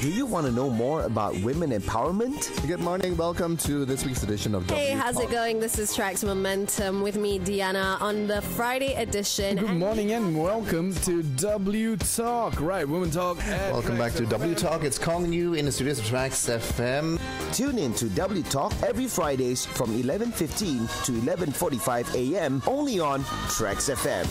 Do you want to know more about women empowerment? Good morning. Welcome to this week's edition of Hey, W how's Talk. it going? This is Tracks Momentum with me, Diana, on the Friday edition. Good morning and welcome to W Talk. Right, Women Talk. Welcome back to W Talk. It's calling you in the studios of TRAXXfm. Tune in to W Talk every Fridays from 11:15 to 11:45 a.m. only on TRAXXfm.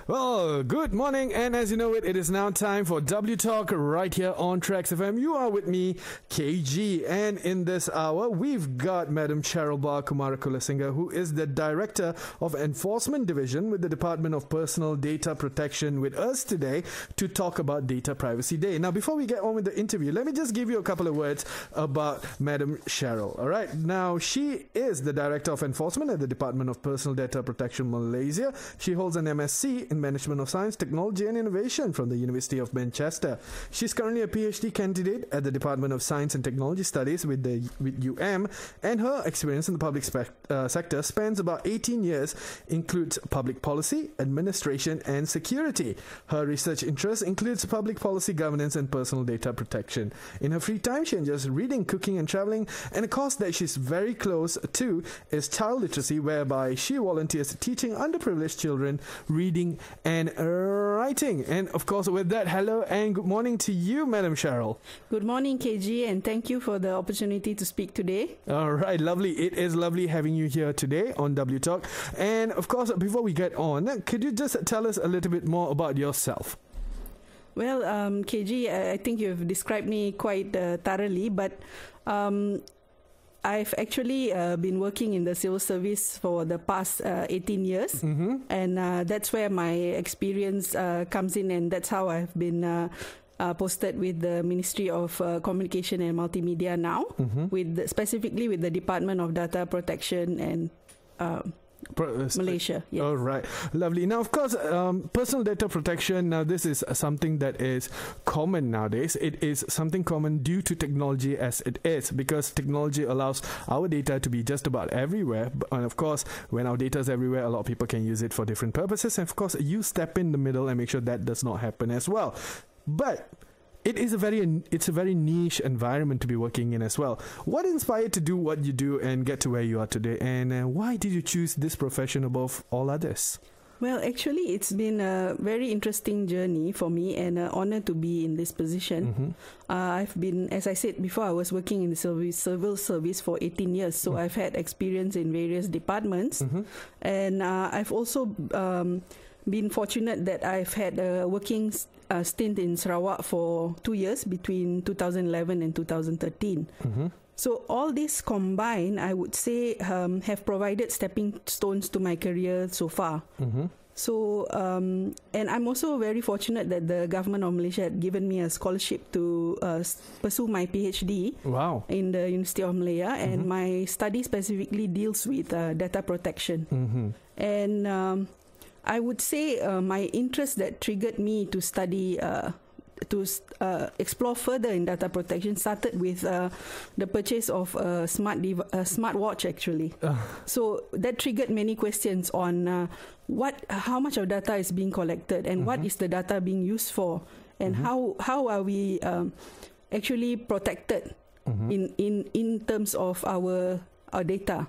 Well, good morning, and as you know it is now time for W Talk right here on TRAXXfm. You are with me, KG, and in this hour we've got Madam Cheryl Barr, Kumaralasinghe, who is the Director of Enforcement Division with the Department of Personal Data Protection, with us today to talk about Data Privacy Day. Now, before we get on with the interview, let me just give you a couple of words about Madam Cheryl. All right, now she is the Director of Enforcement at the Department of Personal Data Protection, Malaysia. She holds an MSc in Management of Science, Technology and Innovation from the University of Manchester. She's currently a PhD candidate at the Department of Science and Technology Studies with UM, and her experience in the public sector spans about 18 years, includes public policy, administration and security. Her research interests includes public policy governance and personal data protection. In her free time, she enjoys reading, cooking and traveling, and a cause that she's very close to is child literacy, whereby she volunteers teaching underprivileged children reading and writing. And of course, with that, hello and good morning to you, Madam Cheryl. Good morning, KG, and thank you for the opportunity to speak today. All right, lovely. It is lovely having you here today on W Talk. And of course, before we get on, could you just tell us a little bit more about yourself? Well, KG, I think you've described me quite thoroughly, but I've actually been working in the civil service for the past 18 years, and that's where my experience comes in, and that's how I've been posted with the Ministry of Communication and Multimedia now, specifically with the Department of Data Protection and Malaysia. Yes. All right, lovely. Now, of course, personal data protection. Now, this is something that is common nowadays. It is something common due to technology, as it is, because technology allows our data to be just about everywhere. And of course, when our data is everywhere, a lot of people can use it for different purposes. And of course, you step in the middle and make sure that does not happen as well. But it's a very niche environment to be working in as well. What inspired to do what you do and get to where you are today? And why did you choose this profession above all others? Well, actually, it's been a very interesting journey for me and an honor to be in this position. I've been, as I said before, I was working in the civil service for 18 years. So I've had experience in various departments. And I've also been fortunate that I've had a working stint in Sarawak for 2 years between 2011 and 2013. So all this combined, I would say, have provided stepping stones to my career so far. So, and I'm also very fortunate that the government of Malaysia had given me a scholarship to pursue my PhD in the University of Malaya, and my study specifically deals with data protection. And I would say my interest that triggered me to study, to explore further in data protection started with the purchase of a smartwatch, actually. So that triggered many questions on how much of data is being collected and what is the data being used for, and how are we actually protected in terms of our data.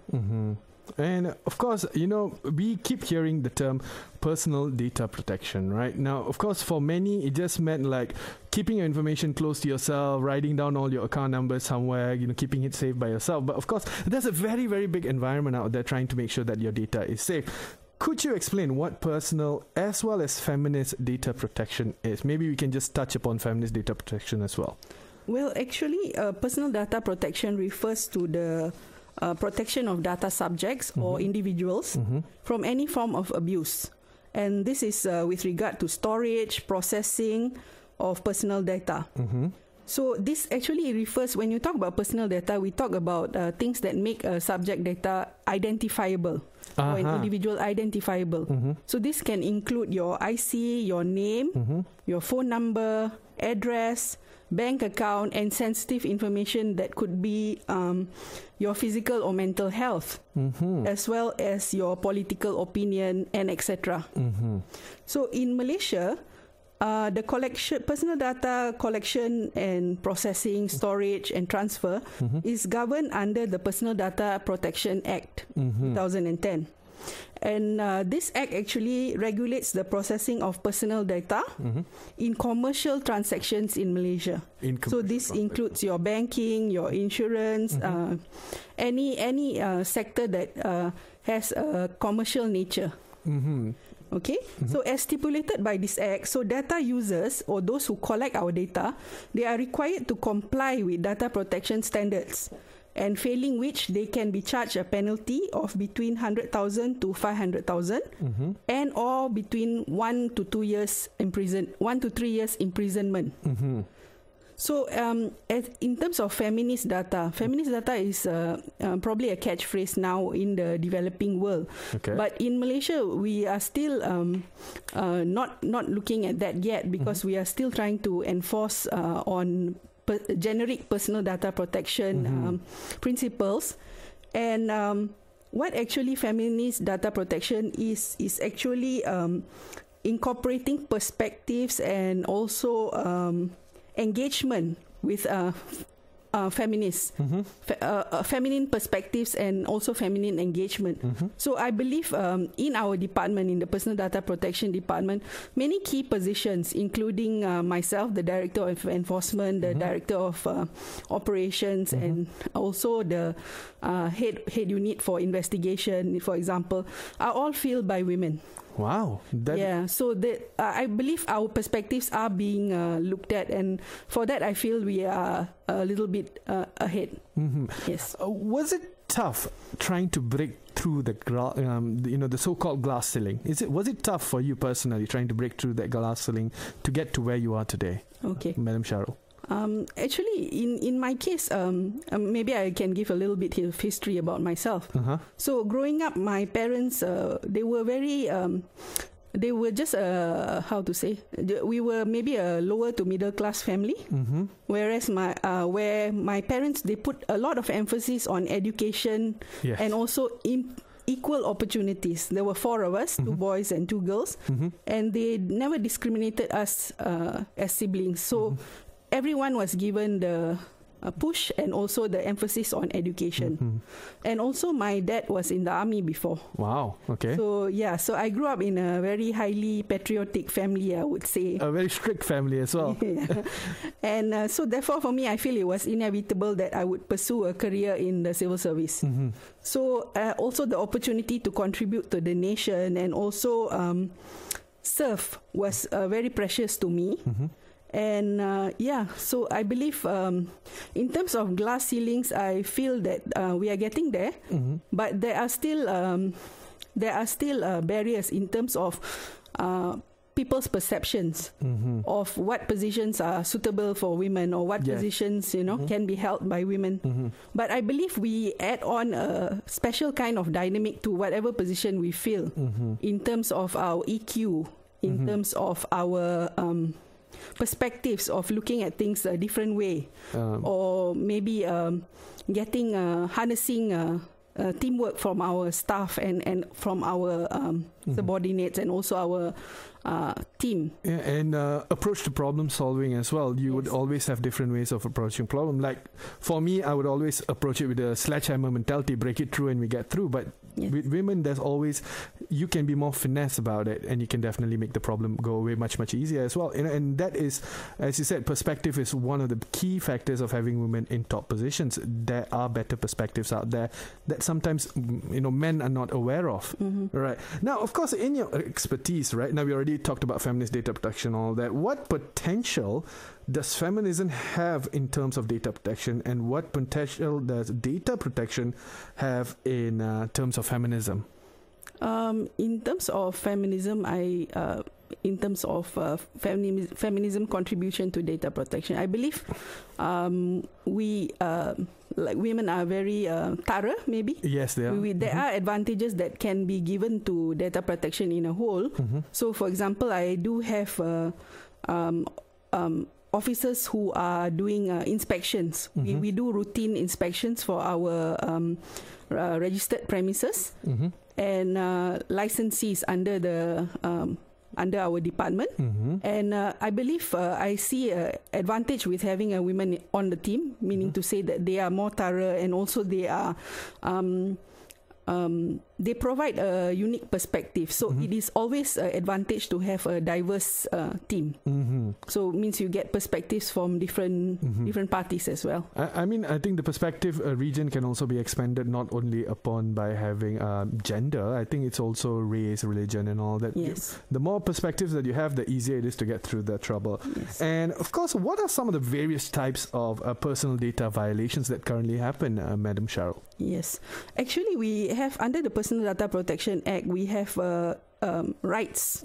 And of course, you know, we keep hearing the term personal data protection, right? Now, of course, for many, it just meant like keeping your information close to yourself, writing down all your account numbers somewhere, you know, keeping it safe by yourself. But of course, there's a very, very big environment out there trying to make sure that your data is safe. Could you explain what personal as well as feminist data protection is? Maybe we can just touch upon feminist data protection as well. Well, actually, personal data protection refers to the protection of data subjects or individuals from any form of abuse. And this is with regard to storage, processing of personal data. So this actually refers, when you talk about personal data, we talk about things that make a subject data identifiable or an individual identifiable. So this can include your IC, your name, your phone number, address, bank account, and sensitive information that could be your physical or mental health, as well as your political opinion, and etc. So in Malaysia, the personal data collection and processing, storage and transfer is governed under the Personal Data Protection Act 2010. And this act actually regulates the processing of personal data in commercial transactions in Malaysia. So this includes your banking, your insurance, any sector that has a commercial nature. Okay, so as stipulated by this act, so data users or those who collect our data, they are required to comply with data protection standards, and failing which they can be charged a penalty of between 100,000 to 500,000 and or between 1 to 3 years imprisonment. So in terms of feminist data is probably a catchphrase now in the developing world. Okay. But in Malaysia, we are still not looking at that yet, because we are still trying to enforce on generic personal data protection principles. And what actually feminist data protection is actually incorporating perspectives and also engagement with feminists, feminine perspectives and also feminine engagement. So I believe in our department, in the Personal Data Protection Department, many key positions, including myself, the Director of Enforcement, the Director of Operations, and also the head unit for investigation, for example, are all filled by women. Wow. So I believe our perspectives are being looked at, and for that I feel we are a little bit ahead. Yes. Was it tough trying to break through the so-called glass ceiling? Was it tough for you personally trying to break through that glass ceiling to get to where you are today? Okay, Madam Cheryl. Actually, in my case, maybe I can give a little bit of history about myself. So growing up, my parents, they were very, they were just, how to say, we were maybe a lower to middle class family, whereas where my parents, they put a lot of emphasis on education and also equal opportunities. There were 4 of us, 2 boys and 2 girls, and they never discriminated us as siblings. So everyone was given the push and also the emphasis on education. And also my dad was in the army before. Wow, okay. So so I grew up in a very highly patriotic family, I would say. A very strict family as well. And so therefore for me, I feel it was inevitable that I would pursue a career in the civil service. So also the opportunity to contribute to the nation and also serve was very precious to me. And so I believe in terms of glass ceilings, I feel that we are getting there, but there are still barriers in terms of people's perceptions of what positions are suitable for women or what positions can be held by women. But I believe we add on a special kind of dynamic to whatever position we fill in terms of our EQ, in terms of our perspectives of looking at things a different way, or maybe harnessing teamwork from our staff and from our subordinates and also our team. And approach to problem solving as well. You would always have different ways of approaching problem. Like for me, I would always approach it with a sledgehammer mentality, break it through and we get through. But with women, there's always, you can be more finesse about it and you can definitely make the problem go away much, much easier as well. And that is, as you said, perspective is one of the key factors of having women in top positions. There are better perspectives out there that sometimes, men are not aware of. Right. Now, of course, in your expertise, right, now we already talked about feminist data protection and all that. What potential does feminism have in terms of data protection, and what potential does data protection have in terms of feminism? In terms of feminism, in terms of feminism contribution to data protection, I believe we like women are very thorough, maybe. Yes, they are. There are advantages that can be given to data protection in a whole. So, for example, I do have officers who are doing inspections. We do routine inspections for our registered premises and licensees under the under our department. And I believe I see an advantage with having a women on the team, meaning to say that they are more thorough, and also they are they provide a unique perspective. So it is always an advantage to have a diverse team. So it means you get perspectives from different parties as well. I mean, I think the perspective region can also be expanded not only upon by having gender. I think it's also race, religion, and all that. Yes. The more perspectives that you have, the easier it is to get through that trouble. Yes. And of course, what are some of the various types of personal data violations that currently happen, Madam Cheryl? Yes. Actually, we have, under the Personal Data Protection Act, we have rights.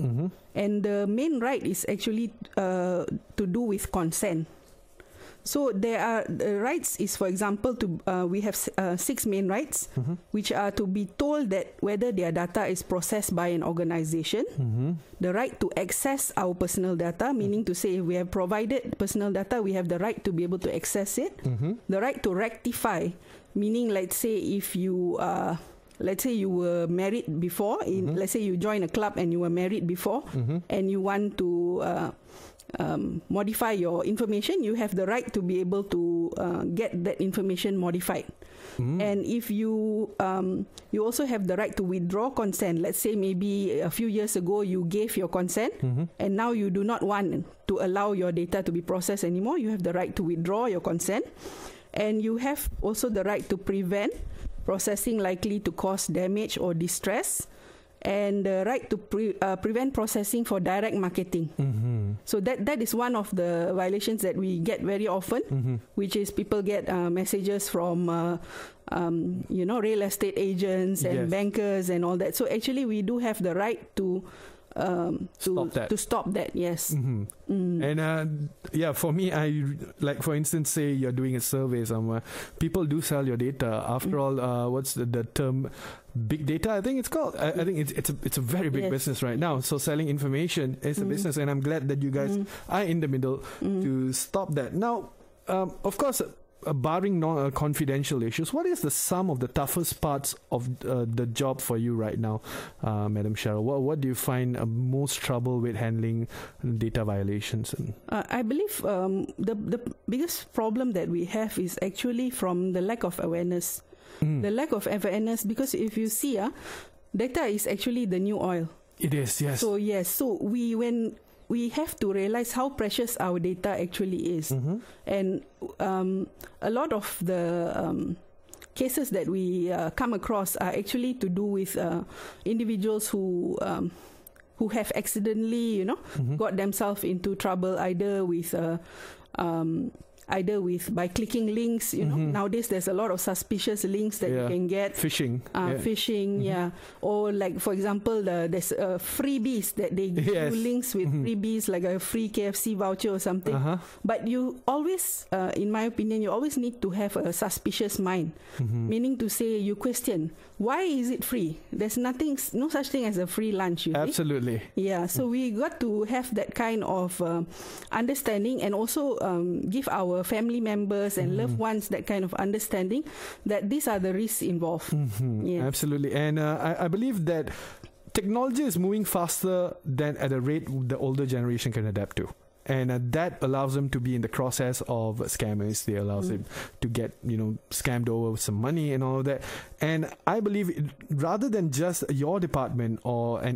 And the main right is actually to do with consent. So there are the rights is, for example, to we have 6 main rights, which are to be told that whether their data is processed by an organization, the right to access our personal data, meaning to say if we have provided personal data, we have the right to be able to access it, the right to rectify, meaning let's say if you let's say you were married before, let's say you join a club and you were married before, and you want to modify your information, you have the right to be able to get that information modified. And if you you also have the right to withdraw consent. Let's say maybe a few years ago you gave your consent, and now you do not want to allow your data to be processed anymore, you have the right to withdraw your consent. And you have also the right to prevent processing likely to cause damage or distress, and the right to prevent processing for direct marketing. So that is one of the violations that we get very often, which is people get messages from real estate agents and bankers and all that. So actually we do have the right to stop that. Yes. And for me, I like, for instance, say you're doing a survey somewhere, people do sell your data. After all, what's the term, big data, I think it's called. I think it's a very big business right now. So selling information is a business, and I'm glad that you guys are in the middle to stop that. Now, of course, barring confidential issues, what is the sum of the toughest parts of the job for you right now, Madam Cheryl? What do you find most trouble with handling data violations? I believe the biggest problem that we have is actually from the lack of awareness. The lack of awareness, because if you see, data is actually the new oil. It is, yes. So yes, so when we have to realize how precious our data actually is. And a lot of the cases that we come across are actually to do with individuals who have accidentally, got themselves into trouble, either with by clicking links. Nowadays there's a lot of suspicious links that you can get. Phishing. Phishing, or like, for example, there's freebies that they give you links with freebies, like a free KFC voucher or something. But you always, in my opinion, you always need to have a suspicious mind, meaning to say you question, why is it free? There's no such thing as a free lunch. Absolutely. Yeah, so we got to have that kind of understanding, and also give our family members and loved ones that kind of understanding that these are the risks involved. Absolutely. And I believe that technology is moving faster than at a rate the older generation can adapt to. And that allows them to be in the crosshairs of scammers. They allows them to get, scammed over with some money and all of that. And I believe rather than just your department or a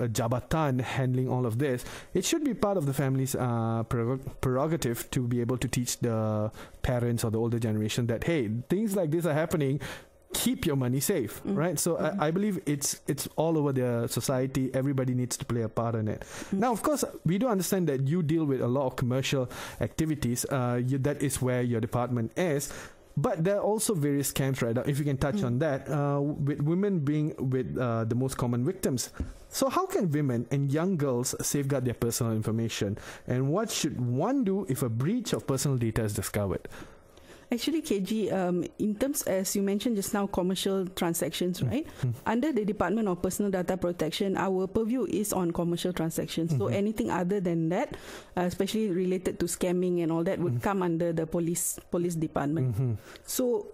jabatan handling all of this, it should be part of the family's prerogative to be able to teach the parents or the older generation that, hey, things like this are happening. Keep your money safe, right? So I believe it's all over the society. Everybody needs to play a part in it. Now, of course, we do understand that you deal with a lot of commercial activities. That is where your department is. But there are also various scams right now, if you can touch on that, with women being with the most common victims. So how can women and young girls safeguard their personal information? And what should one do if a breach of personal data is discovered? Actually, KG, in terms, as you mentioned just now, commercial transactions, right? Under the Department of Personal Data Protection, our purview is on commercial transactions. So anything other than that, especially related to scamming and all that, would come under the police department. So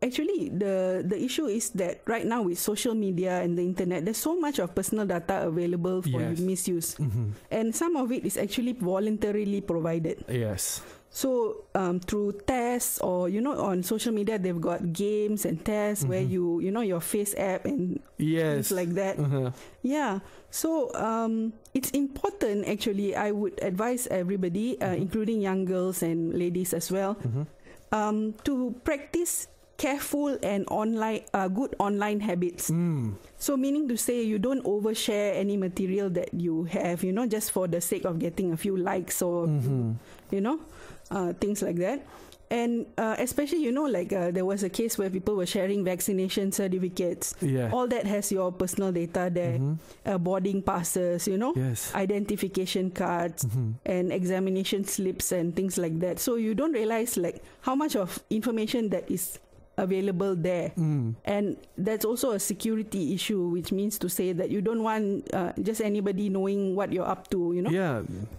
actually, the issue is that right now with social media and the internet, there's so much of personal data available for misuse. And some of it is actually voluntarily provided. Yes. So through tests or, on social media, they've got games and tests where your face app and things like that. Yeah. So it's important, actually. I would advise everybody, including young girls and ladies as well, to practice careful and good online habits. So meaning to say, you don't overshare any material that you have, just for the sake of getting a few likes or, things like that. And especially, there was a case where people were sharing vaccination certificates. Yeah. All that has your personal data there, boarding passes, identification cards and examination slips and things like that. So you don't realize how much of information that is available there. And that's also a security issue, which means to say that you don't want just anybody knowing what you're up to,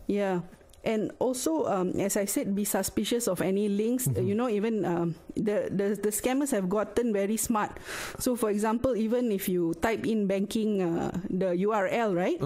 Yeah. And also, as I said, be suspicious of any links. Even the scammers have gotten very smart. So, for example, even if you type in banking, the URL, right?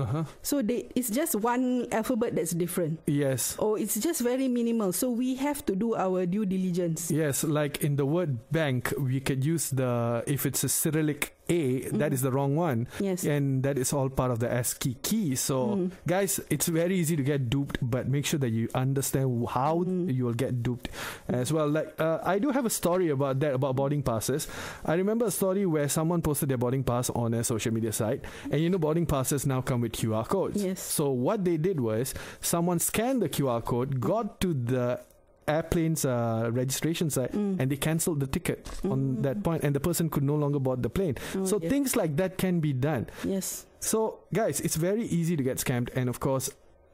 So it's just one alphabet that's different. Yes. Or it's just very minimal. So we have to do our due diligence. Yes, like in the word bank, we could use if it's a Cyrillic A, that is the wrong one. Yes. And that is all part of the ASCII key. So, guys, it's very easy to get duped, but make sure that you understand how you will get duped as well. I do have a story about that, about boarding passes. I remember a story where someone posted their boarding pass on a social media site. And boarding passes now come with QR codes. Yes. So what they did was someone scanned the QR code, got to the airplane's registration site, and they cancelled the ticket on that point, and the person could no longer board the plane. Things like that can be done. Yes. So guys, it's very easy to get scammed, and of course,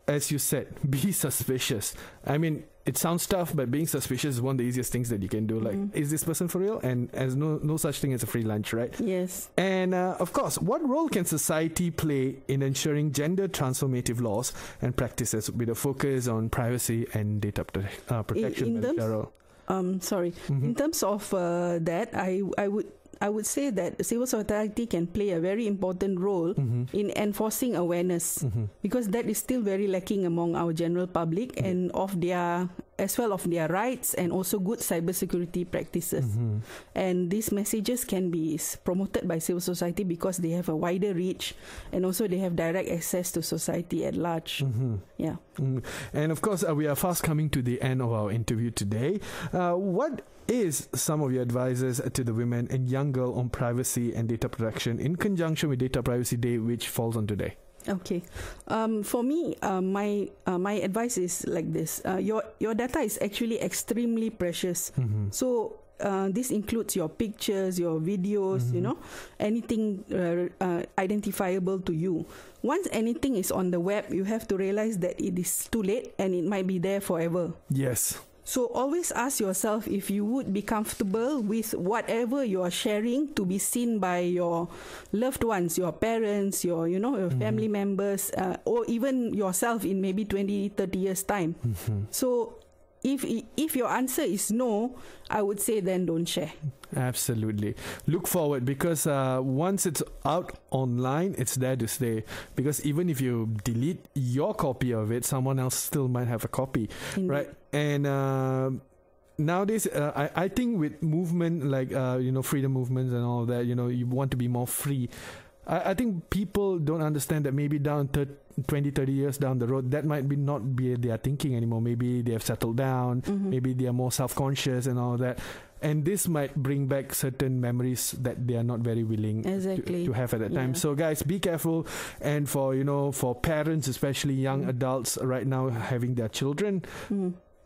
as you said, be suspicious. I mean, it sounds tough, but being suspicious is one of the easiest things that you can do. Is this person for real? And there's no such thing as a free lunch, right? Yes. And of course, what role can society play in ensuring gender transformative laws and practices with a focus on privacy and data protection? In terms of that, I would say that civil society can play a very important role in enforcing awareness, because that is still very lacking among our general public, and of their rights and also good cybersecurity practices. And these messages can be promoted by civil society because they have a wider reach, and also they have direct access to society at large. Yeah. And of course, we are fast coming to the end of our interview today. What is some of your advices to the women and young girl on privacy and data protection in conjunction with Data Privacy Day, which falls on today? Okay. For me, my advice is like this. Your data is actually extremely precious. So this includes your pictures, your videos, anything identifiable to you. Once anything is on the web, you have to realize that it is too late and it might be there forever. Yes. So always ask yourself if you would be comfortable with whatever you are sharing to be seen by your loved ones, your parents, your family members, or even yourself in maybe 20, 30 years' time. So if your answer is no, I would say then don't share. Absolutely. Look forward, because once it's out online, it's there to stay. Because even if you delete your copy of it, someone else still might have a copy, right? And nowadays, I think with movement like freedom movements and all that, you want to be more free. I think people don't understand that maybe down 20, 30 years down the road, that might not be their thinking anymore. Maybe they have settled down, maybe they are more self-conscious and all that. And this might bring back certain memories that they are not very willing to have at that time. So guys, be careful. And for parents, especially young adults right now having their children,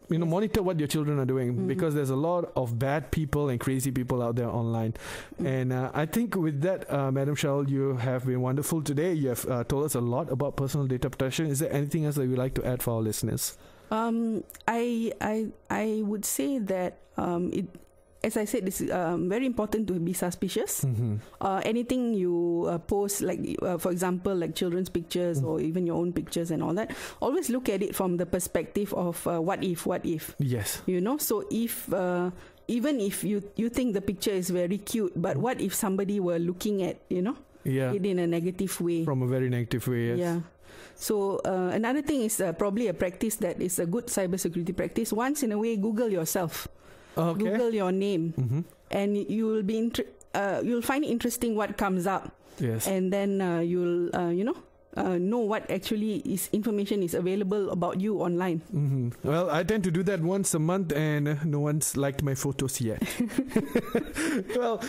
monitor what your children are doing, because there's a lot of bad people and crazy people out there online. And I think with that, Madam Cheryl, you have been wonderful today. You have told us a lot about personal data protection. Is there anything else that you'd like to add for our listeners? I would say that as I said, it's very important to be suspicious. Anything you post, like for example, like children's pictures or even your own pictures and all that, always look at it from the perspective of what if. Yes. So if even if you think the picture is very cute, but what if somebody were looking at, it in a negative way? From a very negative way, yes. Yeah. So another thing is probably a practice that is a good cybersecurity practice. Once in a way, Google yourself. Okay. Google your name, and you will be you'll find it interesting what comes up. Yes. And then you'll know what actually information is available about you online. Well, I tend to do that once a month, and no one's liked my photos yet. Well,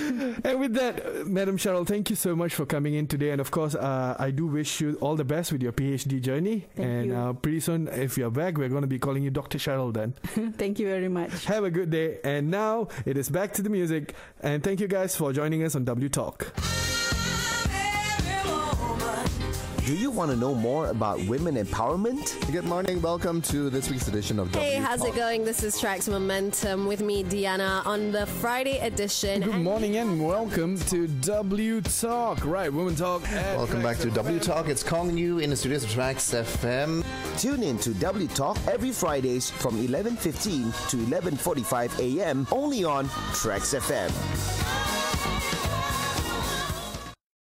and with that, Madam Cheryl, thank you so much for coming in today. And of course, I do wish you all the best with your PhD journey. Thank you. Pretty soon, if you're back, we're going to be calling you Dr. Cheryl then. Thank you very much. Have a good day. And now it is back to the music. And thank you guys for joining us on W Talk. Do you want to know more about women empowerment? Good morning. Welcome to this week's edition of Hey, W how's Talk. it going? This is Tracks Momentum with me, Diana, on the Friday edition. Good morning and welcome to W Talk. Right, Women Talk. Welcome back to W Talk. It's calling you in the studios of TRAXXfm. Tune in to W Talk every Fridays from 11:15 to 11:45 a.m. only on TRAXXfm.